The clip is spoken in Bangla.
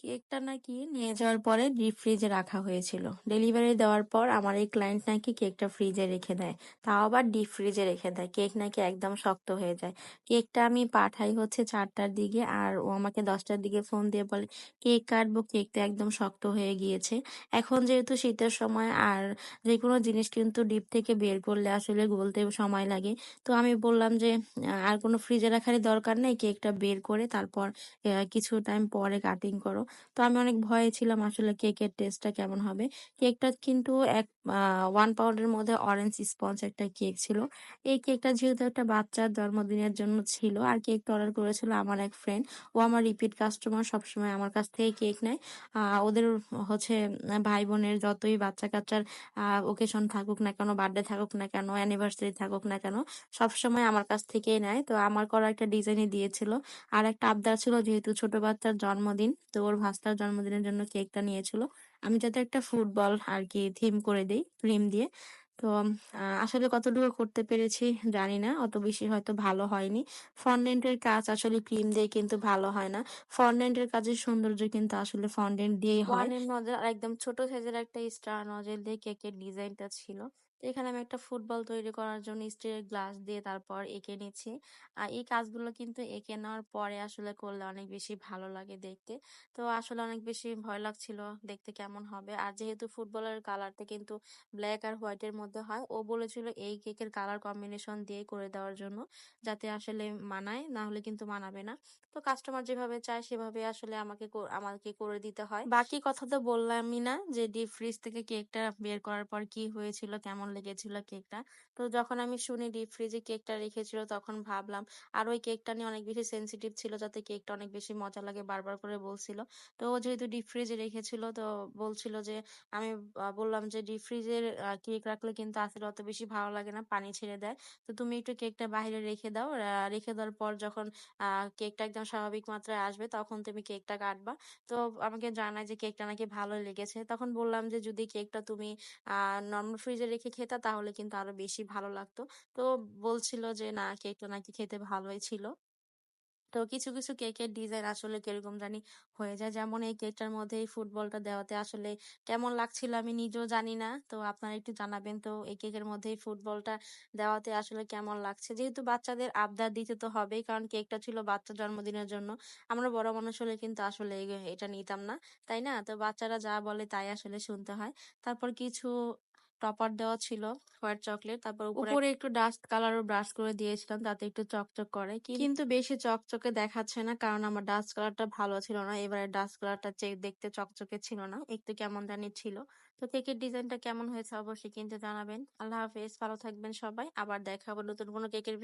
কেকটা নাকি নিয়ে যাওয়ার পরে ডিপ ফ্রিজে রাখা হয়েছিল। ডেলিভারি দেওয়ার পর আমার এই ক্লায়েন্ট নাকি কেকটা ফ্রিজে রেখে দেয়, তাও আবার ডিপ ফ্রিজে রেখে দেয়। কেক নাকি একদম শক্ত হয়ে যায়। কেকটা আমি পাঠাই হচ্ছে 4টার দিকে, আর ও আমাকে 10টার দিকে ফোন দিয়ে বলে কেক কাটবো, কেকটা একদম শক্ত হয়ে গিয়েছে। এখন যেহেতু শীতের সময়, আর যে কোনো জিনিস কিন্তু ডিপ থেকে বের করলে আসলে গলতে সময় লাগে। তো আমি বললাম যে আর কোনো ফ্রিজে রাখারই দরকার নেই, কেকটা বের করে তারপর কিছু টাইম পরে কাটিং করো। তো আমি অনেক ভয়ে ছিলাম আসলে কেকের টেস্টটা কেমন হবে। কেকটা কিন্তু 1 পাউন্ডের মধ্যে অরেঞ্জ স্পঞ্জ একটা কেক ছিল। এই কেকটা যেহেতু একটা বাচ্চার জন্মদিনের জন্য ছিল, আর কেকটা অর্ডার করেছিল আমার এক ফ্রেন্ড। ও আমার রিপিট কাস্টমার, সবসময় আমার কাছ থেকে কেক নেয়। ওদের হচ্ছে ভাই বোনের যতই বাচ্চা কাচ্চার ওকেশন থাকুক না কেন, বার্থডে থাকুক না কেন, অ্যানিভার্সারি থাকুক না কেন, সবসময় আমার কাছ থেকেই নেয়। তো আমার করা একটা ডিজাইনই দিয়েছিল। আর একটা আবদার ছিল, যেহেতু ছোট বাচ্চার জন্মদিন, তো ওর ভাস্তার জন্মদিনের জন্য কেকটা নিয়েছিল। আমি যাতে একটা ফুটবল আর কি থিম করে দিই ক্রিম দিয়ে। তো আসলে কতটুকু করতে পেরেছি জানি না, অত বেশি হয়তো ভালো হয়নি। ফন্ডেন্টের কাজ আসলে ক্রিম দিয়ে কিন্তু ভালো হয় না। ফন্ডেন্টের কাজের সৌন্দর্য কিন্তু আসলে ফন্ডেন্ট দিয়েই হয়। ওয়ানের নজেল আর একদম ছোট সাইজের একটা স্টার নজেল দিয়ে কেকের ডিজাইনটা ছিল। তো এখানে আমি একটা ফুটবল তৈরি করার জন্য স্টিলের গ্লাস দিয়ে তারপর এঁকে নিচ্ছি। আর এই কাজগুলো কিন্তু এঁকে নেওয়ার পরে আসলে করলে অনেক বেশি ভালো লাগে দেখতে। তো আসলে অনেক বেশি ভয় লাগছিল দেখতে কেমন হবে। আর যেহেতু ফুটবলের কালারটা কিন্তু ব্ল্যাক আর হোয়াইটের মধ্যে হয়, ও বলেছিল এই কেকের কালার কম্বিনেশন দিয়ে করে দেওয়ার জন্য, যাতে আসলে মানায়, না হলে কিন্তু মানাবে না। তো কাস্টমার যেভাবে চায় সেভাবে আসলে আমাকে করে দিতে হয়। বাকি কথা তো বললামই না, যে ডিপ ফ্রিজ থেকে কেকটা বের করার পর কি হয়েছিল, কেমন লেগেছিল কেকটা। তো যখন আমি শুনি ডিপ ফ্রিজে কেকটা রেখেছিল, তখন ভাবলাম, আর ওই কেকটা নিয়ে অনেক বেশি সেনসিটিভ ছিল, যাতে কেকটা অনেক বেশি মজা লাগে বারবার করে বলছিল। তো ও যেহেতু ডিপ ফ্রিজে রেখেছিল, তো বলছিল যে আমি বললাম যে ডিপ ফ্রিজের কেক রাখলে কিন্তু আসলে অত বেশি ভালো লাগে না, পানি ছেড়ে দেয়। তো তুমি একটু কেকটা বাইরে রেখে দাও, রেখে দেওয়ার পর যখন কেকটা একদম স্বাভাবিক মাত্রায় আসবে, তখন তুমি কেকটা কাটবা। তো আমাকে জানায় যে কেকটা নাকি ভালোই লেগেছে। তখন বললাম যে যদি কেকটা তুমি নরমাল ফ্রিজে রেখে খেতা, তাহলে কিন্তু আরো বেশি ভালো লাগতো। তো বলছিল যে না, কেকটা নাকি খেতে ভালোই ছিল। তো কিছু কিছু কেকের ডিজাইন আসলে কিরকম জানি হয়ে যায়, যেমন এই কেকটার মধ্যে এই ফুটবলটা দেওয়াতে আসলে কেমন লাগছিল আমি নিজেও জানি না। তো আপনারা একটু জানাবেন তো এই কেকের মধ্যে এই ফুটবলটা দেওয়াতে আসলে কেমন লাগছে। যেহেতু বাচ্চাদের আবদার দিতে তো হবেই, কারণ কেকটা ছিল বাচ্চার জন্মদিনের জন্য। আমরা বড় মানুষ হলে কিন্তু আসলে এটা নিতাম না, তাই না? তো বাচ্চারা যা বলে তাই আসলে শুনতে হয়। তারপর কিছু টপার দেওয়া ছিল, হোয়াইট চকলেট, তারপর উপরে একটু ডাস্ট কালারও ব্রাশ করে দিয়েছিলাম, তাতে একটু চকচক করে। কিন্তু বেশি চকচকে দেখাচ্ছে না, কারণ আমার ডাস্ট কালারটা ভালো ছিল না। এবারে ডাস্ট কালারটা দেখতে চকচকে ছিল না, একটু কেমন জানি ছিল। তো কেকের ডিজাইনটা কেমন হয়েছে অবশ্যই কিন্তু জানাবেন। আল্লাহ হাফেজ, ভালো থাকবেন সবাই। আবার দেখা হবে নতুন কোনো কেকের ভিডিও।